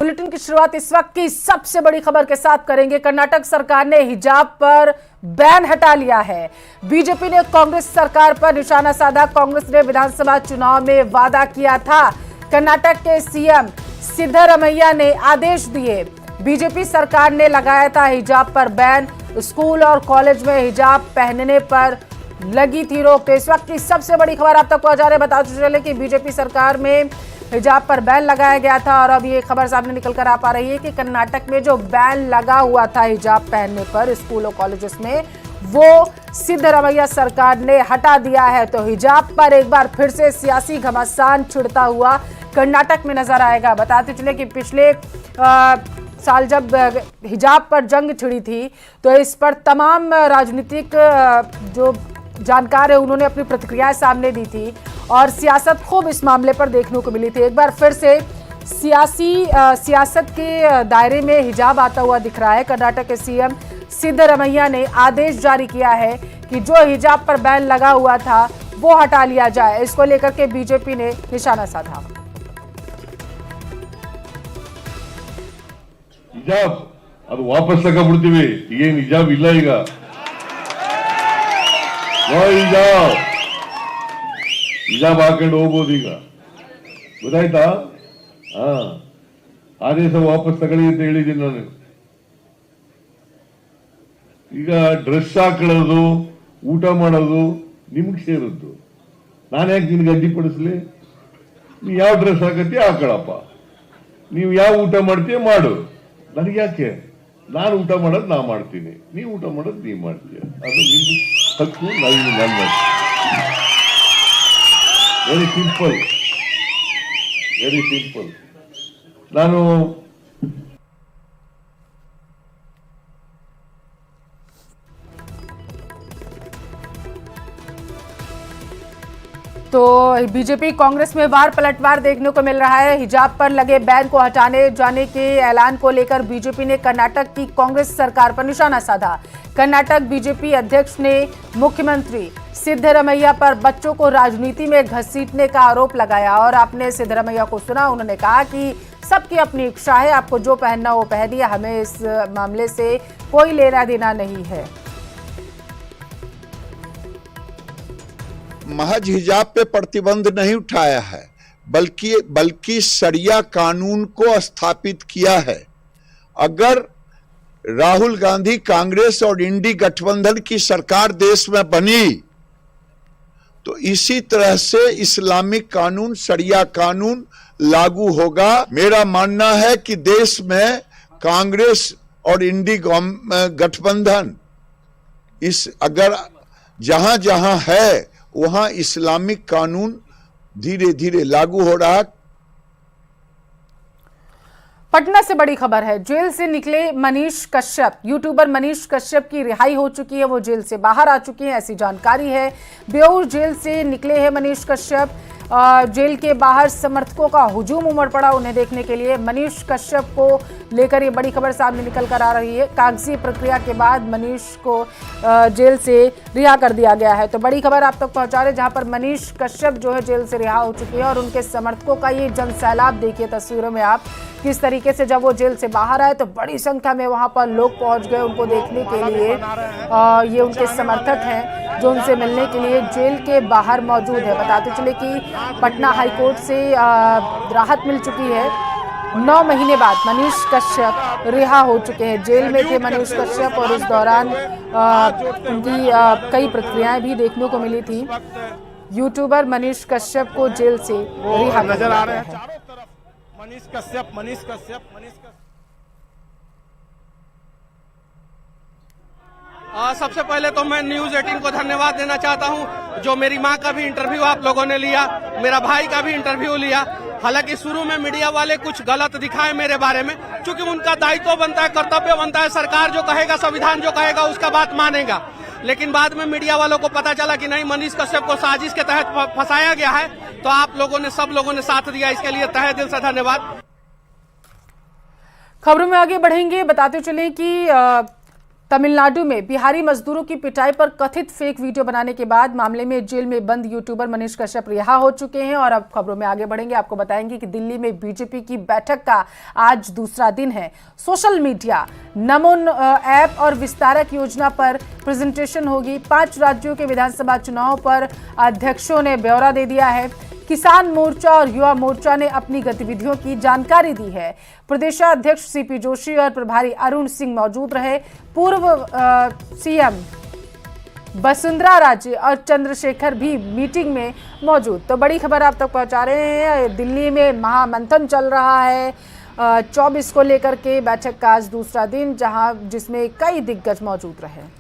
Bulletin की शुरुआत इस वक्त की सबसे बड़ी खबर के साथ करेंगे। कर्नाटक सरकार ने हिजाब पर बैन हटा लिया है। बीजेपी ने कांग्रेस सरकार पर निशाना साधा। कांग्रेस ने विधानसभा चुनाव में वादा किया था। कर्नाटक के सीएम सिद्धरमैया ने आदेश दिए। बीजेपी सरकार ने लगाया था हिजाब पर बैन। स्कूल और कॉलेज में हिजाब पहनने पर लगी थी रोक। तो इस वक्त की सबसे बड़ी खबर आप तक पहुंचा रहे। बता चले कि बीजेपी सरकार में हिजाब पर बैन लगाया गया था और अब ये खबर सामने निकल कर आ पा रही है कि कर्नाटक में जो बैन लगा हुआ था हिजाब पहनने पर स्कूल और कॉलेजेस में, वो सिद्धरमैया सरकार ने हटा दिया है। तो हिजाब पर एक बार फिर से सियासी घमासान छिड़ता हुआ कर्नाटक में नजर आएगा। बताते चले कि पिछले साल जब हिजाब पर जंग छिड़ी थी तो इस पर तमाम राजनीतिक जो जानकार है उन्होंने अपनी प्रतिक्रियाएं सामने दी थी और सियासत खूब इस मामले पर देखने को मिली थी। एक बार फिर से सियासत के दायरे में हिजाब आता हुआ दिख रहा है। कर्नाटक के सीएम सिद्धरमैया ने आदेश जारी किया है कि जो हिजाब पर बैन लगा हुआ था वो हटा लिया जाए। इसको लेकर के बीजेपी ने निशाना साधा। ಹಿಜಾಬ್ ಅದು ವಾಪಸ್ ತಗೊಂಡ್ಬಿಡ್ತೀವಿ, ಏನ್ ಹಿಜಾಬ್ ಇಲ್ಲ ಈಗ. ಹಿಜಾಬ್ ಹಾಕೊಂಡು ಹೋಗ್ಬೋದು ಈಗ, ಗೊತ್ತಾಯ್ತಾ? ಆದೇಶ ವಾಪಸ್ ತಗೊಳ್ಳಿ ಅಂತ ಹೇಳಿದ್ದೀನಿ ನಾನು. ಈಗ ಡ್ರೆಸ್ ಹಾಕೊಳ್ಳೋದು ಊಟ ಮಾಡೋದು ನಿಮ್ಗೆ ಸೇರಿದ್ದು. ನಾನು ಯಾಕೆ ನಿನ್ಗೆ ಅಡ್ಡಿಪಡಿಸ್ಲಿ? ನೀ ಯಾವ ಡ್ರೆಸ್ ಹಾಕತ್ತೀಯ ಹಾಕೊಳ್ಳಪ್ಪ, ನೀವು ಯಾವ ಊಟ ಮಾಡ್ತೀಯ ಮಾಡು, ನನಗೆ ಯಾಕೆ? ನಾನು ಊಟ ಮಾಡೋದು ನಾ ಮಾಡ್ತೀನಿ, ನೀವು ಊಟ ಮಾಡೋದು ನೀವು ಮಾಡ್ತೀಯ, ಅದು ನಿಮ್ಮ ಹಕ್ಕು, ನಾನು ಮಾಡ್ತೀನಿ. Very simple, very simple. ನಾನು तो बीजेपी कांग्रेस में बाहर पलटवार देखने को मिल रहा है। हिजाब पर लगे बैन को हटाने जाने के ऐलान को लेकर बीजेपी ने कर्नाटक की कांग्रेस सरकार पर निशाना साधा। कर्नाटक बीजेपी अध्यक्ष ने मुख्यमंत्री सिद्धरमैया पर बच्चों को राजनीति में घसीटने का आरोप लगाया और आपने सिद्धरमैया को सुना, उन्होंने कहा कि सबकी अपनी इच्छा है, आपको जो पहनना वो पहनिए, हमें इस मामले से कोई लेना देना नहीं है। महज हिजाब पे प्रतिबंध नहीं उठाया है, बल्कि शरिया कानून को स्थापित किया है। अगर राहुल गांधी कांग्रेस और इंडी गठबंधन की सरकार देश में बनी तो इसी तरह से इस्लामिक कानून, शरिया कानून लागू होगा। मेरा मानना है कि देश में कांग्रेस और इंडी गठबंधन अगर जहां जहां है वहां इस्लामिक कानून धीरे धीरे लागू हो रहा है। पटना से बड़ी खबर है। जेल से निकले मनीष कश्यप, यूट्यूबर मनीष कश्यप की रिहाई हो चुकी है, वो जेल से बाहर आ चुकी हैं, ऐसी जानकारी है। बेऊर जेल से निकले हैं मनीष कश्यप। जेल के बाहर समर्थकों का हुजूम उमड़ पड़ा उन्हें देखने के लिए। मनीष कश्यप को लेकर ये बड़ी खबर सामने निकल कर आ रही है। कागजी प्रक्रिया के बाद मनीष को जेल से रिहा कर दिया गया है। तो बड़ी खबर आप तक पहुंचा रहे, जहां पर मनीष कश्यप जो है जेल से रिहा हो चुकी है और उनके समर्थकों का ये जनसैलाब देखिए तस्वीरों में आप किस तरीके से। जब वो जेल से बाहर आए तो बड़ी संख्या में वहां पर लोग पहुंच गए उनको देखने के लिए। ये उनके समर्थक हैं जो उनसे मिलने के लिए जेल के बाहर मौजूद है। बताते चले कि पटना हाईकोर्ट से राहत मिल चुकी है। 9 महीने बाद मनीष कश्यप रिहा हो चुके हैं। जेल में थे मनीष कश्यप और इस दौरान उनकी कई प्रतिक्रियाएं भी देखने को मिली थी। यूट्यूबर मनीष कश्यप को जेल से रिहा नजर आ रहे हैं। मनीष कश्यप, मनीष कश्यप, मनीष कश्यप। सबसे पहले तो मैं न्यूज 18 को धन्यवाद देना चाहता हूं, जो मेरी मां का भी इंटरव्यू आप लोगों ने लिया, मेरा भाई का भी इंटरव्यू लिया। हालांकि शुरू में मीडिया वाले कुछ गलत दिखाए मेरे बारे में, क्योंकि उनका दायित्व बनता है, कर्तव्य बनता है, सरकार जो कहेगा, संविधान जो कहेगा उसका बात मानेगा। लेकिन बाद में मीडिया वालों को पता चला कि नहीं, मनीष कश्यप को साजिश के तहत फंसाया गया है। तो आप लोगों ने, सब लोगों ने साथ दिया, इसके लिए तहे दिल से धन्यवाद। खबरों में आगे बढ़ेंगे। बताते चले कि तमिलनाडु में बिहारी मजदूरों की पिटाई पर कथित फेक वीडियो बनाने के बाद मामले में जेल में बंद यूट्यूबर मनीष कश्यप रिहा हो चुके हैं। और अब खबरों में आगे बढ़ेंगे, आपको बताएंगे कि दिल्ली में बीजेपी की बैठक का आज दूसरा दिन है। सोशल मीडिया, नमो ऐप और विस्तारक योजना पर प्रेजेंटेशन होगी। 5 राज्यों के विधानसभा चुनाव पर अध्यक्षों ने ब्यौरा दे दिया है। किसान मोर्चा और युवा मोर्चा ने अपनी गतिविधियों की जानकारी दी है। प्रदेशाध्यक्ष सीपी जोशी और प्रभारी अरुण सिंह मौजूद रहे। पूर्व सीएम वसुंधरा राजे और चंद्रशेखर भी मीटिंग में मौजूद। तो बड़ी खबर आप तक पहुंचा रहे हैं। दिल्ली में महामंथन चल रहा है 24 को लेकर के। बैठक का आज दूसरा दिन, जिसमें कई दिग्गज मौजूद रहे।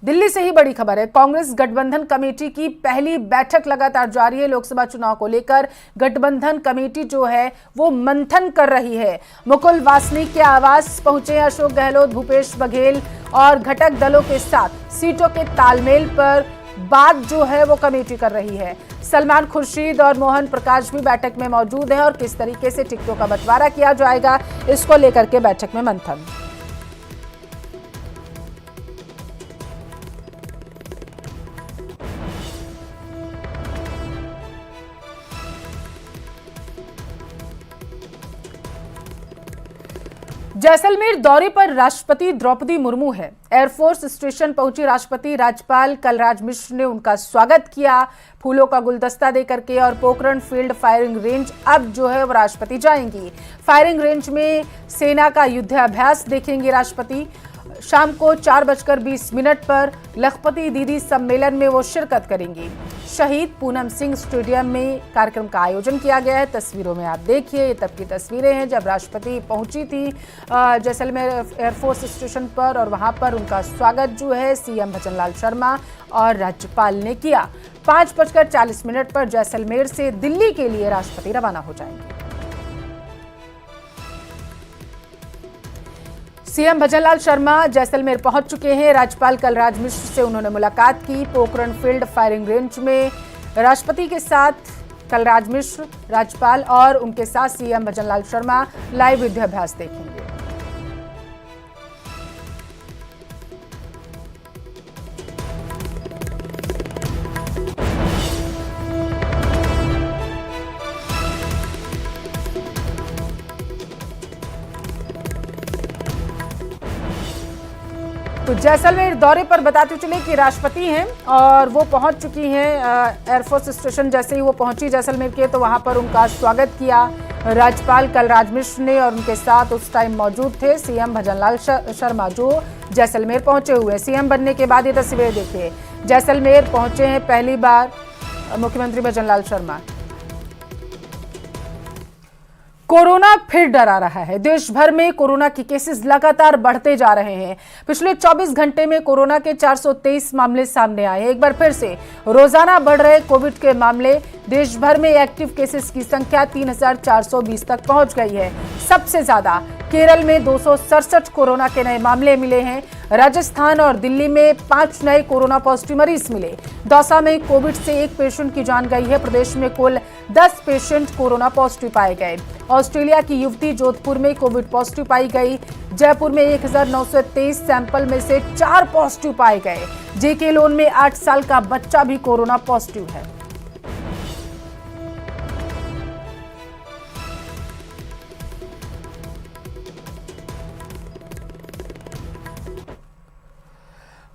दिल्ली से ही बड़ी खबर है। कांग्रेस गठबंधन कमेटी की पहली बैठक लगातार जारी है। लोकसभा चुनाव को लेकर गठबंधन कमेटी जो है वो मंथन कर रही है। मुकुल वासनिक के आवास पहुंचे अशोक गहलोत, भूपेश बघेल और घटक दलों के साथ सीटों के तालमेल पर बात जो है वो कमेटी कर रही है। सलमान खुर्शीद और मोहन प्रकाश भी बैठक में मौजूद हैं और किस तरीके से टिकटों का बंटवारा किया जाएगा इसको लेकर के बैठक में मंथन। जैसलमेर दौरे पर राष्ट्रपति द्रौपदी मुर्मू है। एयरफोर्स स्टेशन पहुंची राष्ट्रपति, राज्यपाल कलराज मिश्र ने उनका स्वागत किया फूलों का गुलदस्ता देकर के। और पोखरण फील्ड फायरिंग रेंज अब जो है वो राष्ट्रपति जाएंगी। फायरिंग रेंज में सेना का युद्धाभ्यास देखेंगे राष्ट्रपति। शाम को 4:20 पर लखपति दीदी सम्मेलन में वो शिरकत करेंगी। शहीद पूनम सिंह स्टेडियम में कार्यक्रम का आयोजन किया गया है। तस्वीरों में आप देखिए, ये तब की तस्वीरें हैं जब राष्ट्रपति पहुंची थी जैसलमेर एयरफोर्स स्टेशन पर और वहां पर उनका स्वागत जो है सीएम भजनलाल शर्मा और राज्यपाल ने किया। 5:40 पर जैसलमेर से दिल्ली के लिए राष्ट्रपति रवाना हो जाएंगे। सीएम भजनलाल शर्मा जैसलमेर पहुंच चुके हैं। राज्यपाल कलराज मिश्र से उन्होंने मुलाकात की। पोखरण फील्ड फायरिंग रेंज में राष्ट्रपति के साथ कलराज मिश्र, राज्यपाल और उनके साथ सीएम भजनलाल शर्मा लाइव युद्धाभ्यास देखेंगे। तो जैसलमेर दौरे पर बताते चले कि राष्ट्रपति हैं और वो पहुंच चुकी हैं एयरफोर्स स्टेशन। जैसे ही वो पहुंची जैसलमेर के तो वहां पर उनका स्वागत किया राज्यपाल कलराज मिश्र ने और उनके साथ उस टाइम मौजूद थे सीएम भजनलाल शर्मा जो जैसलमेर पहुंचे हुए। सीएम बनने के बाद ये तस्वीरें देखिए, जैसलमेर पहुंचे हैं पहली बार मुख्यमंत्री भजनलाल शर्मा। कोरोना फिर डरा रहा है। देश भर में कोरोना के केसेस लगातार बढ़ते जा रहे हैं। पिछले 24 घंटे में कोरोना के 423 मामले सामने आए। एक बार फिर से रोजाना बढ़ रहे कोविड के मामले। देश भर में एक्टिव केसेस की संख्या 3420 तक पहुंच गई है। सबसे ज्यादा केरल में 267 कोरोना के नए मामले मिले हैं। राजस्थान और दिल्ली में 5 नए कोरोना पॉजिटिव मरीज मिले। दौसा में कोविड से 1 पेशेंट की जान गई है। प्रदेश में कुल 10 पेशेंट कोरोना पॉजिटिव पाए गए। ऑस्ट्रेलिया की युवती जोधपुर में कोविड पॉजिटिव पाई गई। जयपुर में 1923 सैंपल में से 4 पॉजिटिव पाए गए। जेके लोन में 8 साल का बच्चा भी कोरोना पॉजिटिव है।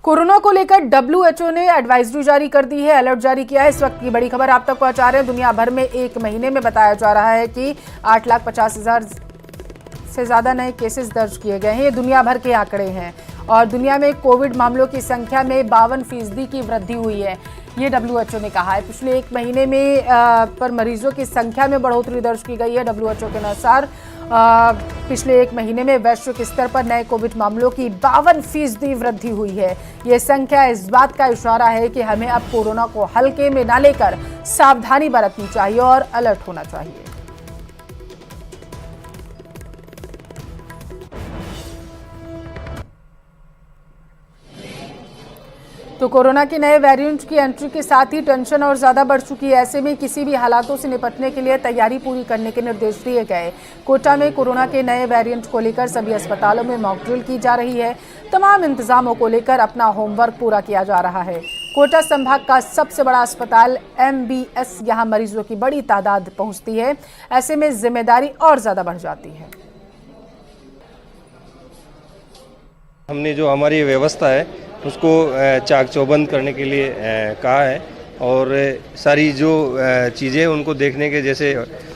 कोरोना को लेकर WHO ने एडवाइजरी जारी कर दी है, अलर्ट जारी किया है। इस वक्त की बड़ी खबर आप तक पहुंचा रहे हैं। दुनिया भर में एक महीने में बताया जा रहा है कि 8,50,000 से ज्यादा नए केसेस दर्ज किए गए हैं। ये दुनिया भर के आंकड़े हैं और दुनिया में कोविड मामलों की संख्या में 52% की वृद्धि हुई है, ये WHO ने कहा है। पिछले एक महीने में पर मरीजों की संख्या में बढ़ोतरी दर्ज की गई है। WHO के अनुसार पिछले एक महीने में वैश्विक स्तर पर नए कोविड मामलों की 52% वृद्धि हुई है। ये संख्या इस बात का इशारा है कि हमें अब कोरोना को हल्के में न लेकर सावधानी बरतनी चाहिए और अलर्ट होना चाहिए। तो कोरोना के नए वेरिएंट की एंट्री के साथ ही टेंशन और ज्यादा बढ़ चुकी है। ऐसे में किसी भी हालातों से निपटने के लिए तैयारी पूरी करने के निर्देश दिए गए। कोटा में कोरोना के नए वेरिएंट को लेकर सभी अस्पतालों में मॉक ड्रिल की जा रही है। तमाम इंतजामों को लेकर अपना होमवर्क पूरा किया जा रहा है। कोटा संभाग का सबसे बड़ा अस्पताल MBS यहां मरीजों की बड़ी तादाद पहुंचती है। ऐसे में जिम्मेदारी और ज्यादा बढ़ जाती है। हमने जो हमारी व्यवस्था है उसको चाक चौबंद करने के लिए कहा है और सारी जो चीज़ें उनको देखने के, जैसे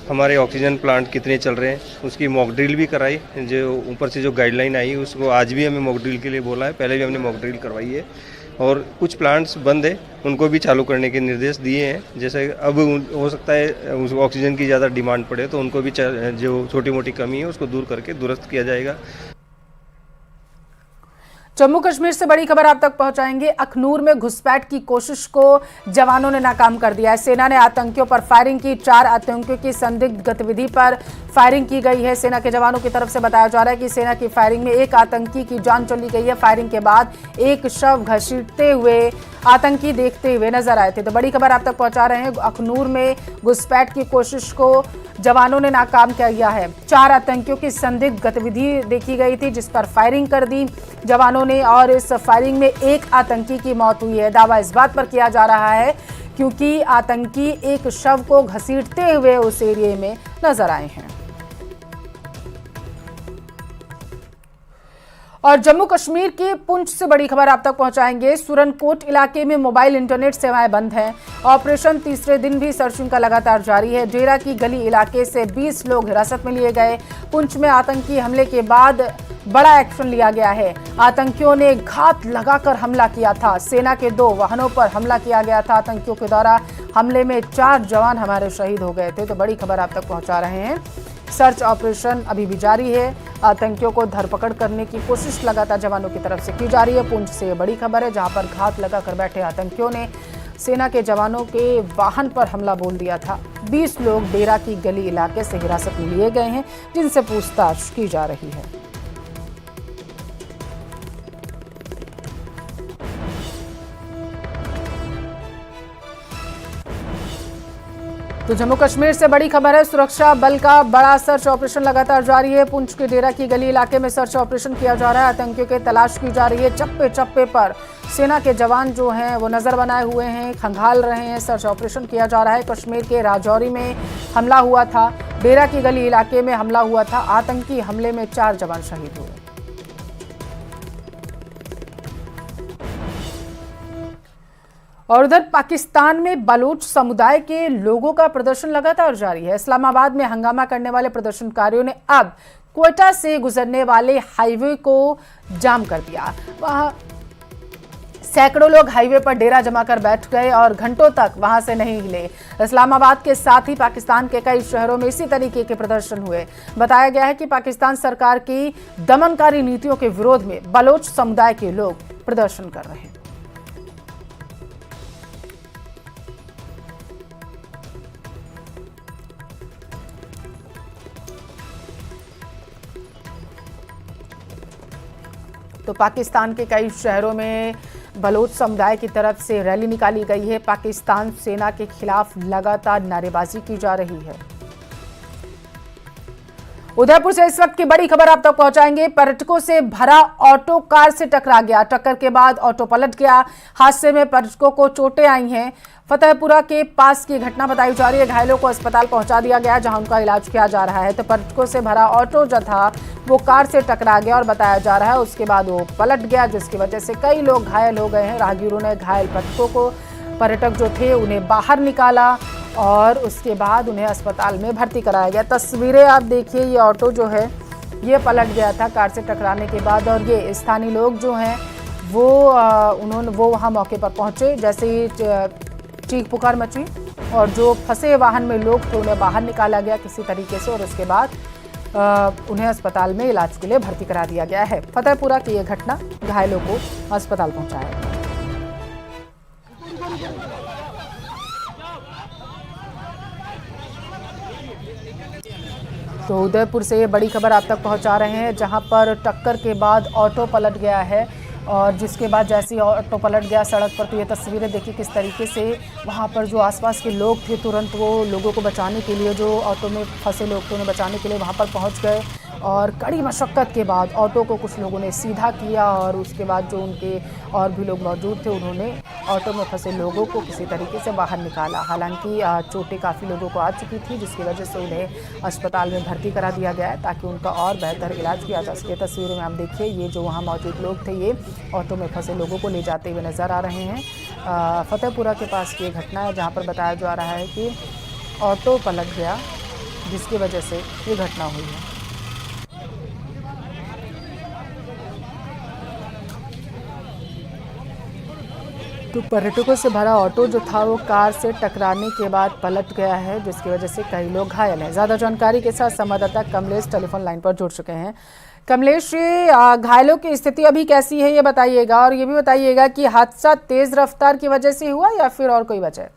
हमारे ऑक्सीजन प्लांट कितने चल रहे हैं उसकी मॉक ड्रिल भी कराई। जो ऊपर से जो गाइडलाइन आई उसको आज भी हमें मॉक ड्रिल के लिए बोला है, पहले भी हमने मॉक ड्रिल करवाई है। और कुछ प्लांट्स बंद है उनको भी चालू करने के निर्देश दिए हैं। जैसे अब हो सकता है उस ऑक्सीजन की ज़्यादा डिमांड पड़े तो उनको भी जो छोटी मोटी कमी है उसको दूर करके दुरुस्त किया जाएगा। जम्मू कश्मीर से बड़ी खबर आप तक पहुंचाएंगे। अखनूर में घुसपैठ की कोशिश को जवानों ने नाकाम कर दिया है। सेना ने आतंकियों पर फायरिंग की। 4 आतंकियों की संदिग्ध गतिविधि पर फायरिंग की गई है। सेना के जवानों की तरफ से बताया जा रहा है कि सेना की फायरिंग में एक आतंकी की जान चली गई है। फायरिंग के बाद एक शव घसीटते हुए आतंकी देखते हुए नजर आए थे। तो बड़ी खबर आप तक पहुंचा रहे हैं। अखनूर में घुसपैठ की कोशिश को जवानों ने नाकाम किया है। 4 आतंकियों की संदिग्ध गतिविधि देखी गई थी जिस पर फायरिंग कर दी जवानों ने और इस फायरिंग में एक आतंकी की मौत हुई है। दावा इस बात पर किया जा रहा है क्योंकि आतंकी एक शव को घसीटते हुए उस एरिया में नजर आए हैं। और जम्मू कश्मीर के पुंछ से बड़ी खबर आप तक पहुंचाएंगे। सुरनकोट इलाके में मोबाइल इंटरनेट सेवाएं बंद हैं। ऑपरेशन तीसरे दिन भी सर्चिंग का लगातार जारी है। डेरा की गली इलाके से 20 लोग हिरासत में लिए गए। पुंछ में आतंकी हमले के बाद बड़ा एक्शन लिया गया है। आतंकियों ने घात लगाकर हमला किया था। सेना के 2 वाहनों पर हमला किया गया था। आतंकियों के द्वारा हमले में 4 जवान हमारे शहीद हो गए थे। तो बड़ी खबर आप तक पहुंचा रहे हैं। सर्च ऑपरेशन अभी भी जारी है। आतंकियों को धरपकड़ करने की कोशिश लगातार जवानों की तरफ से की जा रही है। पुंछ से ये बड़ी खबर है जहां पर घात लगाकर बैठे आतंकियों ने सेना के जवानों के वाहन पर हमला बोल दिया था। 20 लोग डेरा की गली इलाके से हिरासत में लिए गए हैं जिनसे पूछताछ की जा रही है। तो जम्मू कश्मीर से बड़ी खबर है। सुरक्षा बल का बड़ा सर्च ऑपरेशन लगातार जारी है। पुंछ के डेरा की गली इलाके में सर्च ऑपरेशन किया जा रहा है। आतंकियों की तलाश की जा रही है। चप्पे चप्पे पर सेना के जवान जो हैं वो नजर बनाए हुए हैं, खंगाल रहे हैं। सर्च ऑपरेशन किया जा रहा है। कश्मीर के राजौरी में हमला हुआ था। डेरा की गली इलाके में हमला हुआ था। आतंकी हमले में 4 जवान शहीद हुए। और उधर पाकिस्तान में बलूच समुदाय के लोगों का प्रदर्शन लगातार जारी है। इस्लामाबाद में हंगामा करने वाले प्रदर्शनकारियों ने अब क्वेटा से गुजरने वाले हाईवे को जाम कर दिया। वहां सैकड़ों लोग हाईवे पर डेरा जमा कर बैठ गए और घंटों तक वहां से नहीं हिले। इस्लामाबाद के साथ ही पाकिस्तान के कई शहरों में इसी तरीके के प्रदर्शन हुए। बताया गया है कि पाकिस्तान सरकार की दमनकारी नीतियों के विरोध में बलोच समुदाय के लोग प्रदर्शन कर रहे हैं। तो पाकिस्तान के कई शहरों में बलोच समुदाय की तरफ से रैली निकाली गई है। पाकिस्तान सेना के खिलाफ लगातार नारेबाजी की जा रही है। उदयपुर से इस वक्त की बड़ी खबर आप तक पहुंचाएंगे। पर्यटकों से भरा ऑटो कार से टकरा गया। टक्कर के बाद ऑटो पलट गया। हादसे में पर्यटकों को चोटें आई हैं। फतेहपुरा के पास की घटना बताई जा रही है। घायलों को अस्पताल पहुंचा दिया गया जहां उनका इलाज किया जा रहा है। तो पर्यटकों से भरा ऑटो जो था वो कार से टकरा गया और बताया जा रहा है उसके बाद वो पलट गया जिसकी वजह से कई लोग घायल हो गए हैं। राहगीरों ने घायल पर्यटक जो थे उन्हें बाहर निकाला और उसके बाद उन्हें अस्पताल में भर्ती कराया गया। तस्वीरें आप देखिए, ये ऑटो जो है ये पलट गया था कार से टकराने के बाद और ये स्थानीय लोग जो हैं वो वहाँ मौके पर पहुँचे। जैसे ही चीख पुकार मची और जो फंसे वाहन में लोग थे उन्हें बाहर निकाला गया किसी तरीके से और उसके बाद उन्हें अस्पताल में इलाज के लिए भर्ती करा दिया गया है। फतेहपुरा की यह घटना, घायलों को अस्पताल पहुंचाया गया। तो उदयपुर से ये बड़ी खबर आप तक पहुंचा रहे हैं जहां पर टक्कर के बाद ऑटो पलट गया है और जिसके बाद जैसे ही ऑटो पलट गया सड़क पर, तो ये तस्वीरें देखिए किस तरीके से वहाँ पर जो आसपास के लोग थे तुरंत वो लोगों को बचाने के लिए, जो ऑटो में फंसे लोग थे उन्हें बचाने के लिए वहाँ पर पहुँच गए। और कड़ी मशक्क़त के बाद ऑटो को कुछ लोगों ने सीधा किया और उसके बाद जो उनके और भी लोग मौजूद थे उन्होंने ऑटो में फंसे लोगों को किसी तरीके से बाहर निकाला। हालांकि चोटें काफ़ी लोगों को आ चुकी थी, जिसकी वजह से उन्हें अस्पताल में भर्ती करा दिया गया है ताकि उनका और बेहतर इलाज किया जा सके। तस्वीरों में आप देखिए ये जो वहाँ मौजूद लोग थे ये ऑटो में फंसे लोगों को ले जाते हुए नज़र आ रहे हैं। फतेहपुरा के पास की घटना है जहाँ पर बताया जा रहा है कि ऑटो पलट गया जिसकी वजह से ये घटना हुई है। तो पर्यटकों से भरा ऑटो जो था वो कार से टकराने के बाद पलट गया है, जिसकी वजह से कई लोग घायल हैं। ज़्यादा जानकारी के साथ संवाददाता कमलेश टेलीफोन लाइन पर जुड़ चुके हैं। कमलेश, ये घायलों की स्थिति अभी कैसी है ये बताइएगा, और ये भी बताइएगा कि हादसा तेज रफ्तार की वजह से हुआ या फिर और कोई वजह?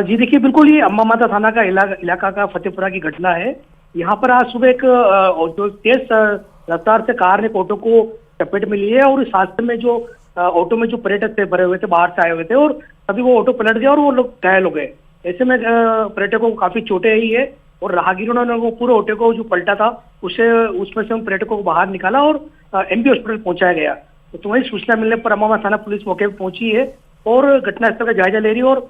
जी देखिए, बिल्कुल ये अम्मा माता थाना का इलाका का फतेहपुरा की घटना है। यहाँ पर आज सुबह एक जो तेज रफ्तार से कार ने ऑटो को चपेट में लिए और इस हादसे में जो ऑटो में जो पर्यटक थे भरे हुए थे, बाहर से आए हुए थे, और तभी वो ऑटो पलट गया और वो लोग घायल हो गए। ऐसे में पर्यटकों को काफी चोटें आई है और राहगीरों ने वो पूरे ऑटो को जो पलटा था उसमें से उन पर्यटकों को बाहर निकाला और एमबी हॉस्पिटल पहुंचाया गया। तो वही सूचना मिलने पर अम्मा थाना पुलिस मौके पर पहुंची है और घटनास्थल का जायजा ले रही है और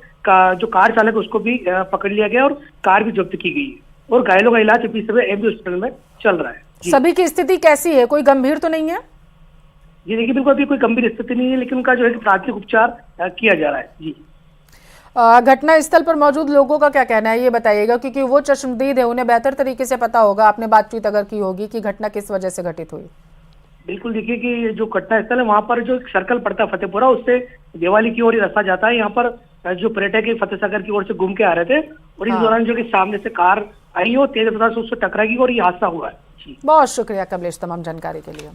जो कार चालक है उसको भी पकड़ लिया गया और कार भी जब्त की गई है और घायलों का इलाज अभी समय एमबी हॉस्पिटल में चल रहा है। सभी की स्थिति कैसी है, कोई गंभीर तो नहीं है? जी देखिए, बिल्कुल अभी कोई गंभीर स्थिति नहीं है, लेकिन उनका जो है प्राथमिक उपचार किया जा रहा है। जी, घटना स्थल पर मौजूद लोगों का क्या कहना है ये बताइएगा, क्योंकि वो चश्मदीद है, उन्हें बेहतर तरीके से पता होगा, आपने बातचीत अगर की होगी कि घटना किस वजह से घटित हुई। बिल्कुल, देखिए कि जो घटना स्थल है वहाँ पर जो सर्कल पड़ता है फतेहपुरा, उससे देवाली की ओर ही रास्ता जाता है। यहाँ पर जो पर्यटक फतेह सागर की ओर से घूम के आ रहे थे और इस दौरान जो कि सामने से कार आई और तेज रफ्तार से उससे टकराई और ये हादसा हुआ है। बहुत शुक्रिया कमलेश तमाम जानकारी के लिए।